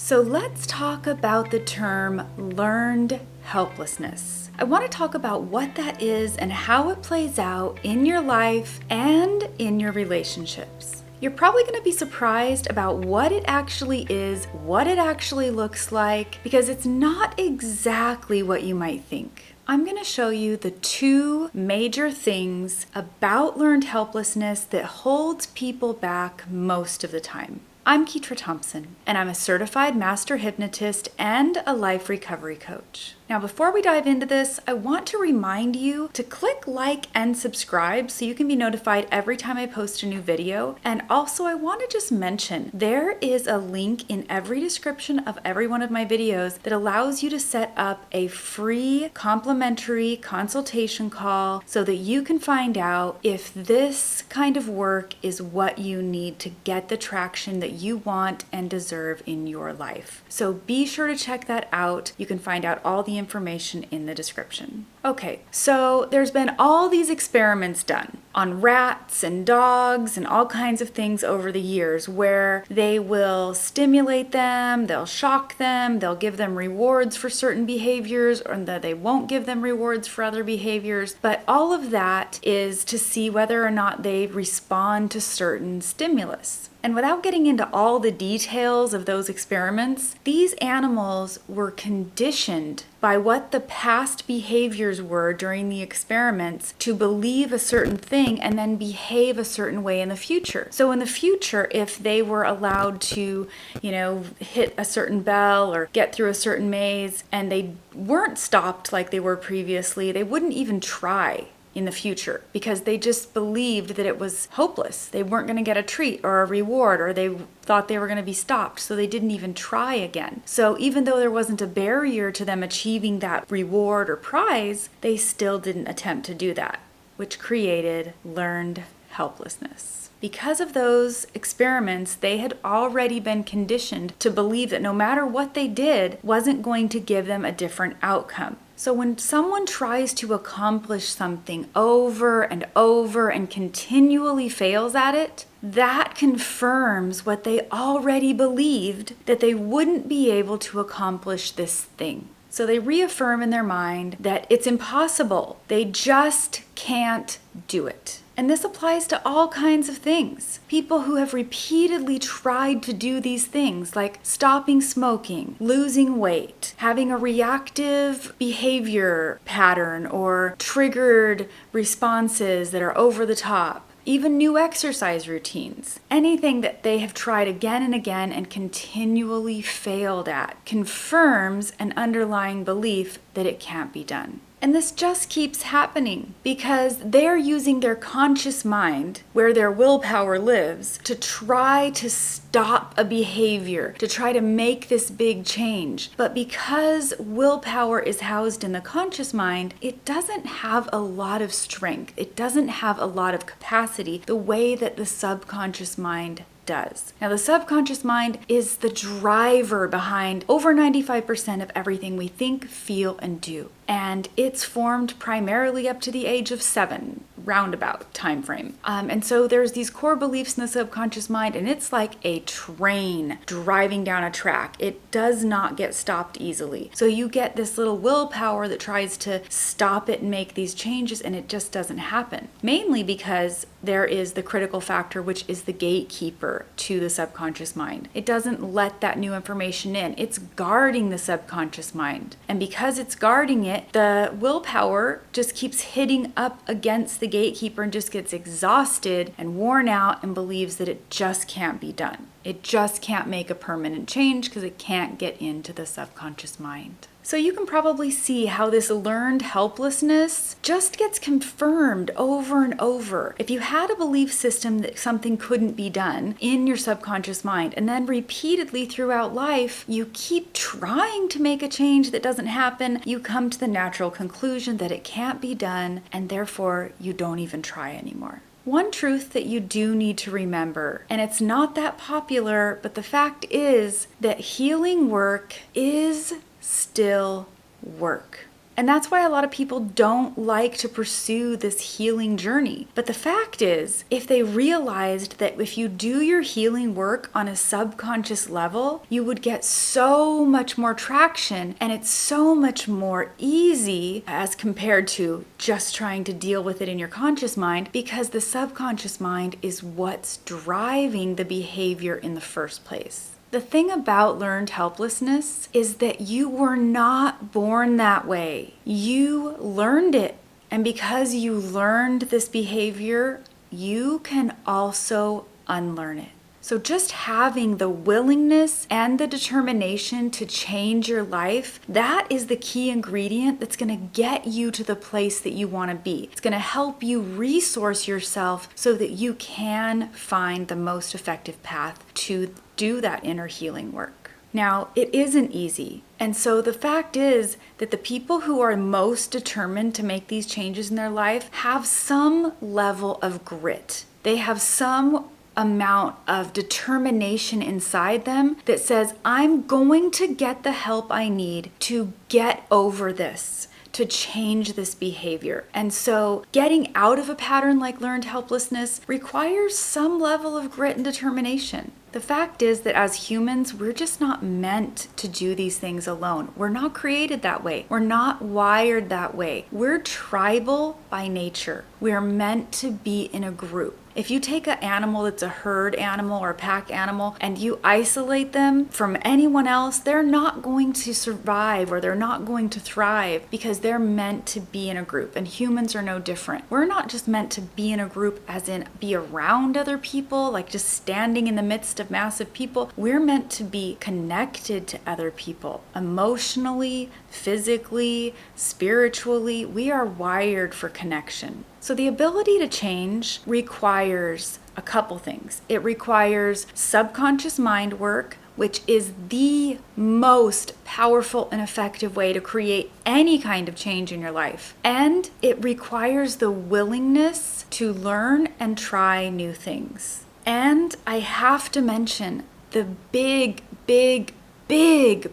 So let's talk about the term learned helplessness. I want to talk about what that is and how it plays out in your life and in your relationships. You're probably going to be surprised about what it actually is, what it actually looks like, because it's not exactly what you might think. I'm going to show you the two major things about learned helplessness that holds people back most of the time. I'm Ketra Thompson, and I'm a certified master hypnotist and a life recovery coach. Now, before we dive into this, I want to remind you to click like and subscribe so you can be notified every time I post a new video. And also, I want to just mention there is a link in every description of every one of my videos that allows you to set up a free complimentary consultation call so that you can find out if this kind of work is what you need to get the traction that you want and deserve in your life. So be sure to check that out. You can find out all the information in the description. Okay, so there's been all these experiments done on rats and dogs and all kinds of things over the years where they will stimulate them, they'll shock them, they'll give them rewards for certain behaviors, or that they won't give them rewards for other behaviors. But all of that is to see whether or not they respond to certain stimulus. And without getting into all the details of those experiments, these animals were conditioned by what the past behaviors were during the experiments to believe a certain thing and then behave a certain way in the future. So in the future, if they were allowed to, hit a certain bell or get through a certain maze and they weren't stopped like they were previously, they wouldn't even try in the future because they just believed that it was hopeless. They weren't going to get a treat or a reward, or they thought they were going to be stopped, so they didn't even try again. So even though there wasn't a barrier to them achieving that reward or prize, they still didn't attempt to do that, which created learned helplessness. Because of those experiments, they had already been conditioned to believe that no matter what they did wasn't going to give them a different outcome. So when someone tries to accomplish something over and over and continually fails at it, that confirms what they already believed, that they wouldn't be able to accomplish this thing. So they reaffirm in their mind that it's impossible. They just can't do it. And this applies to all kinds of things. People who have repeatedly tried to do these things, like stopping smoking, losing weight, having a reactive behavior pattern, or triggered responses that are over the top. Even new exercise routines. Anything that they have tried again and again and continually failed at confirms an underlying belief that it can't be done. And this just keeps happening because they're using their conscious mind, where their willpower lives, to try to stop a behavior, to try to make this big change. But because willpower is housed in the conscious mind, it doesn't have a lot of strength. It doesn't have a lot of capacity the way that the subconscious mind does. Now, the subconscious mind is the driver behind over 95% of everything we think, feel, and do. And it's formed primarily up to the age of 7, roundabout time frame. And so there's these core beliefs in the subconscious mind, and it's like a train driving down a track. It does not get stopped easily. So you get this little willpower that tries to stop it and make these changes, and it just doesn't happen. Mainly because there is the critical factor, which is the gatekeeper to the subconscious mind. It doesn't let that new information in. It's guarding the subconscious mind. And because it's guarding it, the willpower just keeps hitting up against the gatekeeper and just gets exhausted and worn out and believes that it just can't be done. It just can't make a permanent change because it can't get into the subconscious mind. So you can probably see how this learned helplessness just gets confirmed over and over. If you had a belief system that something couldn't be done in your subconscious mind, and then repeatedly throughout life, you keep trying to make a change that doesn't happen, you come to the natural conclusion that it can't be done, and therefore you don't even try anymore. One truth that you do need to remember, and it's not that popular, but the fact is that healing work is still work. And that's why a lot of people don't like to pursue this healing journey. But the fact is, if they realized that if you do your healing work on a subconscious level, you would get so much more traction, and it's so much more easy as compared to just trying to deal with it in your conscious mind, because the subconscious mind is what's driving the behavior in the first place. The thing about learned helplessness is that you were not born that way. You learned it. And because you learned this behavior, you can also unlearn it. So just having the willingness and the determination to change your life, that is the key ingredient that's going to get you to the place that you want to be. It's going to help you resource yourself so that you can find the most effective path to do that inner healing work. Now, it isn't easy. And so the fact is that the people who are most determined to make these changes in their life have some level of grit. They have some amount of determination inside them that says, I'm going to get the help I need to get over this, to change this behavior. And so getting out of a pattern like learned helplessness requires some level of grit and determination. The fact is that as humans, we're just not meant to do these things alone. We're not created that way. We're not wired that way. We're tribal by nature. We're meant to be in a group. If you take an animal that's a herd animal or a pack animal and you isolate them from anyone else, they're not going to survive or they're not going to thrive because they're meant to be in a group. And humans are no different. We're not just meant to be in a group as in be around other people, like just standing in the midst of massive people. We're meant to be connected to other people emotionally, physically, spiritually. We are wired for connection. So the ability to change requires a couple things. It requires subconscious mind work, which is the most powerful and effective way to create any kind of change in your life. And it requires the willingness to learn and try new things. And I have to mention the big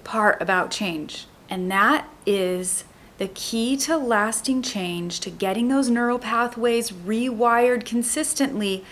part about change. And that is the key to lasting change, to getting those neural pathways rewired consistently,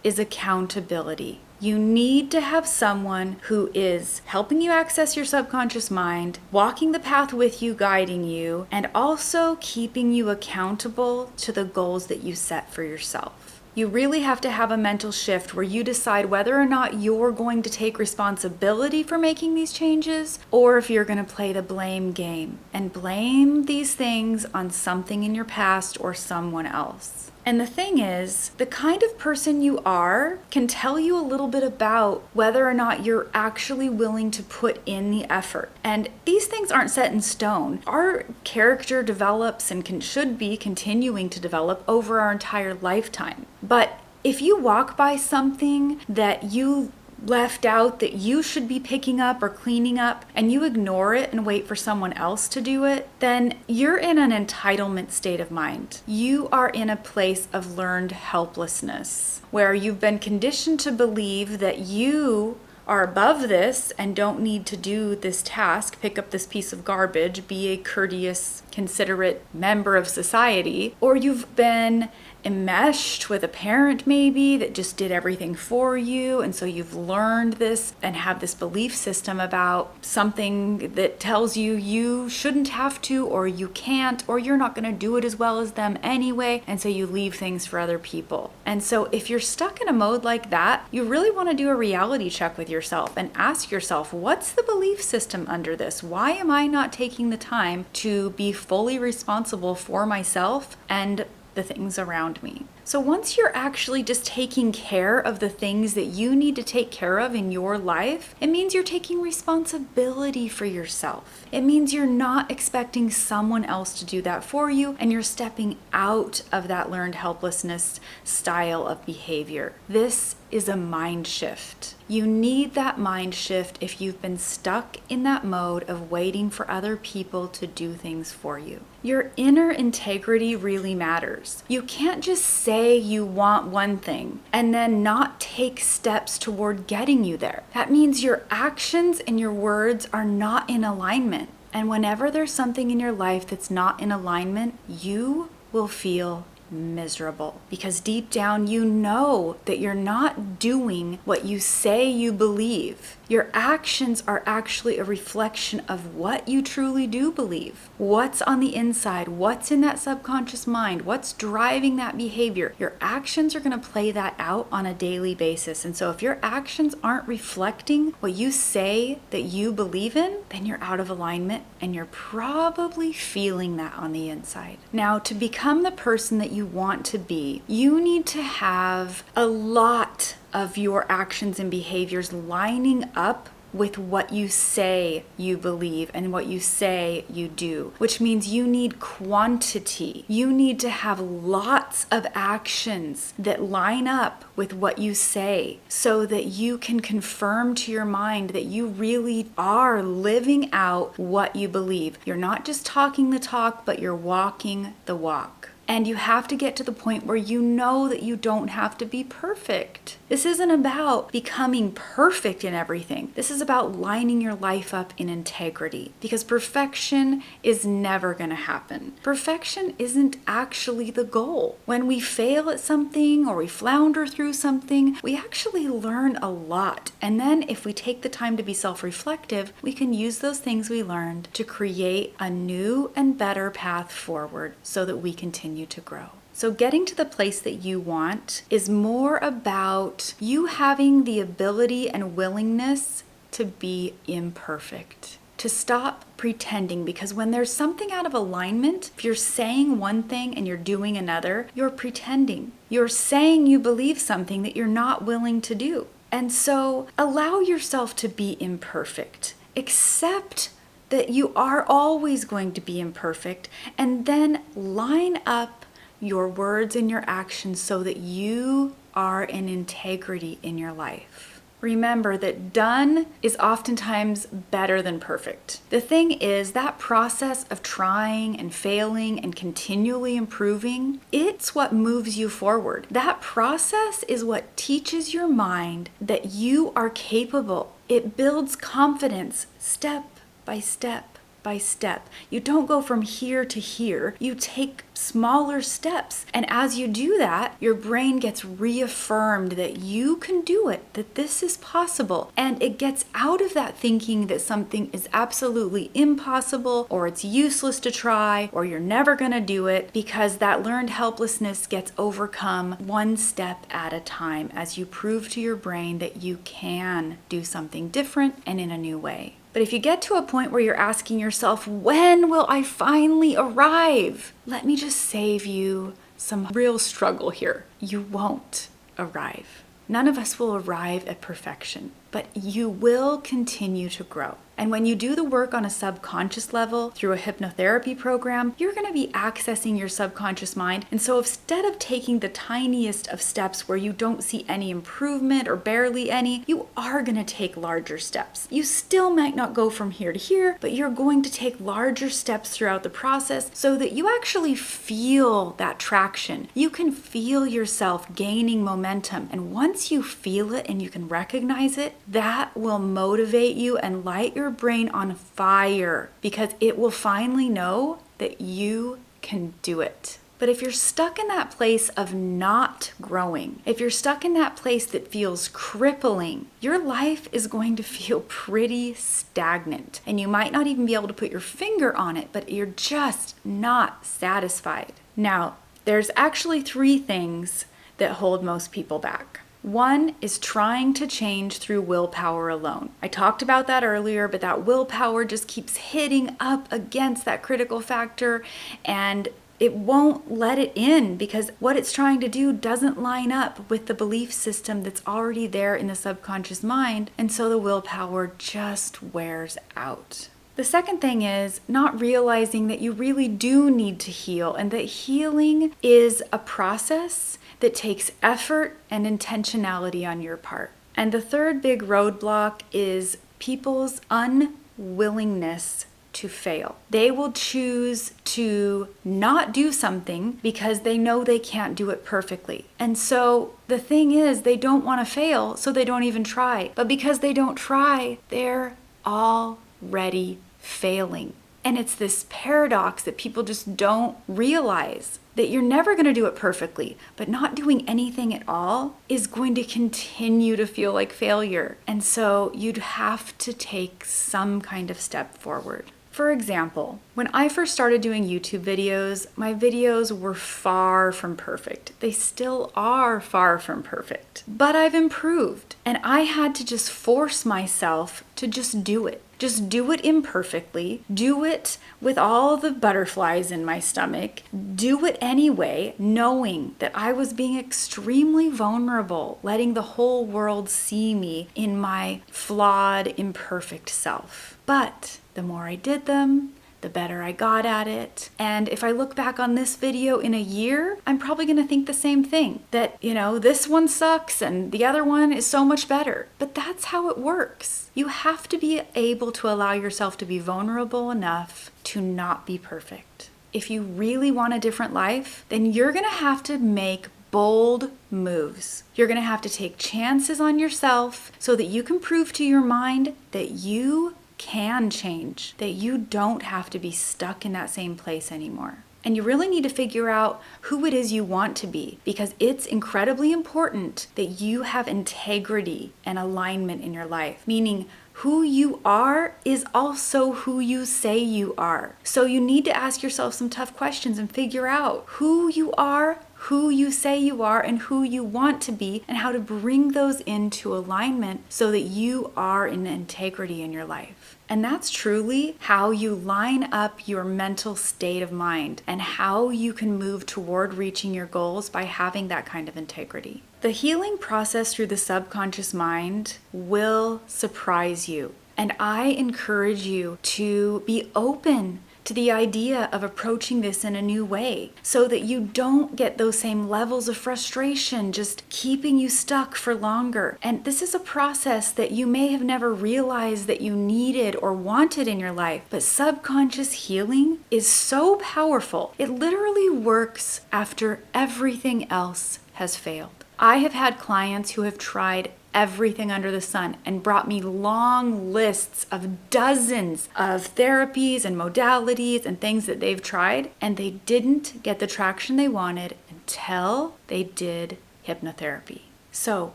is accountability. You need to have someone who is helping you access your subconscious mind, walking the path with you, guiding you, and also keeping you accountable to the goals that you set for yourself. You really have to have a mental shift where you decide whether or not you're going to take responsibility for making these changes, or if you're going to play the blame game and blame these things on something in your past or someone else. And the thing is, the kind of person you are can tell you a little bit about whether or not you're actually willing to put in the effort. And these things aren't set in stone. Our character develops and should be continuing to develop over our entire lifetime. But if you walk by something that you left out that you should be picking up or cleaning up, and you ignore it and wait for someone else to do it, then you're in an entitlement state of mind. You are in a place of learned helplessness, where you've been conditioned to believe that you are above this and don't need to do this task, pick up this piece of garbage, be a courteous, considerate member of society, or you've been enmeshed with a parent maybe that just did everything for you, and so you've learned this and have this belief system about something that tells you you shouldn't have to, or you can't, or you're not going to do it as well as them anyway, and so you leave things for other people. And so if you're stuck in a mode like that, you really want to do a reality check with yourself and ask yourself, what's the belief system under this? Why am I not taking the time to be fully responsible for myself and the things around me? So once you're actually just taking care of the things that you need to take care of in your life, it means you're taking responsibility for yourself. It means you're not expecting someone else to do that for you, and you're stepping out of that learned helplessness style of behavior. This is a mind shift. You need that mind shift if you've been stuck in that mode of waiting for other people to do things for you. Your inner integrity really matters. You can't just say you want one thing and then not take steps toward getting you there. That means your actions and your words are not in alignment. And whenever there's something in your life that's not in alignment, you will feel miserable, because deep down you know that you're not doing what you say you believe. Your actions are actually a reflection of what you truly do believe. What's on the inside, what's in that subconscious mind, what's driving that behavior. Your actions are going to play that out on a daily basis. And so if your actions aren't reflecting what you say that you believe in, then you're out of alignment, and you're probably feeling that on the inside. Now, to become the person that you want to be, you need to have a lot of your actions and behaviors lining up with what you say you believe and what you say you do, which means you need quantity. You need to have lots of actions that line up with what you say, so that you can confirm to your mind that you really are living out what you believe. You're not just talking the talk, but you're walking the walk. And you have to get to the point where you know that you don't have to be perfect. This isn't about becoming perfect in everything. This is about lining your life up in integrity, because perfection is never going to happen. Perfection isn't actually the goal. When we fail at something or we flounder through something, we actually learn a lot. And then if we take the time to be self-reflective, we can use those things we learned to create a new and better path forward so that we continue to grow. So getting to the place that you want is more about you having the ability and willingness to be imperfect, to stop pretending, because when there's something out of alignment, if you're saying one thing and you're doing another, you're pretending. You're saying you believe something that you're not willing to do. And so allow yourself to be imperfect. Accept that you are always going to be imperfect, and then line up your words and your actions so that you are in integrity in your life. Remember that done is oftentimes better than perfect. The thing is, that process of trying and failing and continually improving, it's what moves you forward. That process is what teaches your mind that you are capable. It builds confidence step by step by step. You don't go from here to here. You take smaller steps. And as you do that, your brain gets reaffirmed that you can do it, that this is possible. And it gets out of that thinking that something is absolutely impossible, or it's useless to try, or you're never going to do it, because that learned helplessness gets overcome one step at a time as you prove to your brain that you can do something different and in a new way. But if you get to a point where you're asking yourself, when will I finally arrive? Let me just save you some real struggle here. You won't arrive. None of us will arrive at perfection, but you will continue to grow. And when you do the work on a subconscious level through a hypnotherapy program, you're going to be accessing your subconscious mind. And so instead of taking the tiniest of steps where you don't see any improvement or barely any, you are going to take larger steps. You still might not go from here to here, but you're going to take larger steps throughout the process so that you actually feel that traction. You can feel yourself gaining momentum. And once you feel it and you can recognize it, that will motivate you and light your brain on fire, because it will finally know that you can do it. But if you're stuck in that place of not growing, if you're stuck in that place that feels crippling, your life is going to feel pretty stagnant. And you might not even be able to put your finger on it, but you're just not satisfied. Now, there's actually 3 things that hold most people back. One is trying to change through willpower alone. I talked about that earlier, but that willpower just keeps hitting up against that critical factor, and it won't let it in because what it's trying to do doesn't line up with the belief system that's already there in the subconscious mind, and so the willpower just wears out. The second thing is not realizing that you really do need to heal, and that healing is a process that takes effort and intentionality on your part. And the third big roadblock is people's unwillingness to fail. They will choose to not do something because they know they can't do it perfectly. And so the thing is, they don't want to fail, so they don't even try. But because they don't try, they're already failing. And it's this paradox that people just don't realize, that you're never going to do it perfectly, but not doing anything at all is going to continue to feel like failure. And so you'd have to take some kind of step forward. For example, when I first started doing YouTube videos, my videos were far from perfect. They still are far from perfect, but I've improved, and I had to just force myself to just do it. Just do it imperfectly, do it with all the butterflies in my stomach, do it anyway, knowing that I was being extremely vulnerable, letting the whole world see me in my flawed, imperfect self. But the more I did them, the better I got at it. And if I look back on this video in a year, I'm probably gonna think the same thing. That, this one sucks and the other one is so much better. But that's how it works. You have to be able to allow yourself to be vulnerable enough to not be perfect. If you really want a different life, then you're gonna have to make bold moves. You're gonna have to take chances on yourself so that you can prove to your mind that you can change, that you don't have to be stuck in that same place anymore. And you really need to figure out who it is you want to be, because it's incredibly important that you have integrity and alignment in your life, meaning who you are is also who you say you are. So you need to ask yourself some tough questions and figure out who you are, who you say you are, and who you want to be, and how to bring those into alignment so that you are in integrity in your life. And that's truly how you line up your mental state of mind and how you can move toward reaching your goals by having that kind of integrity. The healing process through the subconscious mind will surprise you. And I encourage you to be open to the idea of approaching this in a new way so that you don't get those same levels of frustration just keeping you stuck for longer. And this is a process that you may have never realized that you needed or wanted in your life, but subconscious healing is so powerful. It literally works after everything else has failed. I have had clients who have tried everything under the sun and brought me long lists of dozens of therapies and modalities and things that they've tried, and they didn't get the traction they wanted until they did hypnotherapy. So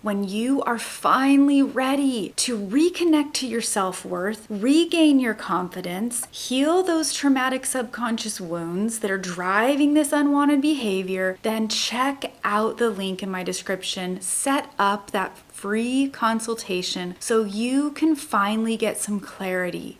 when you are finally ready to reconnect to your self-worth, regain your confidence, heal those traumatic subconscious wounds that are driving this unwanted behavior, then check out the link in my description. Set up that free consultation so you can finally get some clarity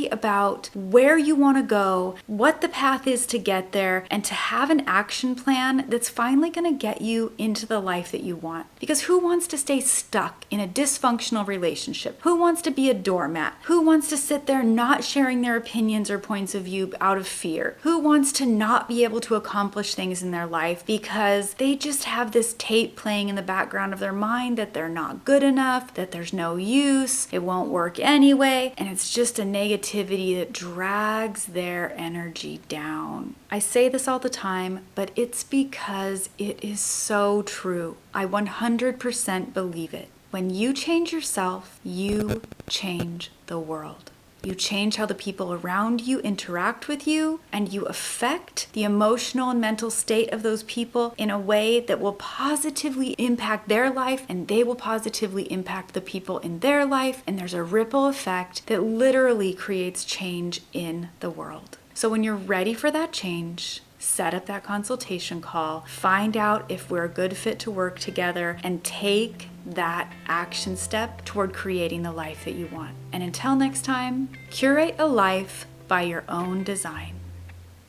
about where you want to go, what the path is to get there, and to have an action plan that's finally going to get you into the life that you want. Because who wants to stay stuck in a dysfunctional relationship? Who wants to be a doormat? Who wants to sit there not sharing their opinions or points of view out of fear? Who wants to not be able to accomplish things in their life because they just have this tape playing in the background of their mind that they're not good enough, that there's no use, it won't work anyway, and it's just a negativity that drags their energy down. I say this all the time, but it's because it is so true. I 100% believe it. When you change yourself, you change the world. You change how the people around you interact with you, and you affect the emotional and mental state of those people in a way that will positively impact their life, and they will positively impact the people in their life, and there's a ripple effect that literally creates change in the world. So when you're ready for that change, set up that consultation call, find out if we're a good fit to work together, and take that action step toward creating the life that you want. And until next time, curate a life by your own design.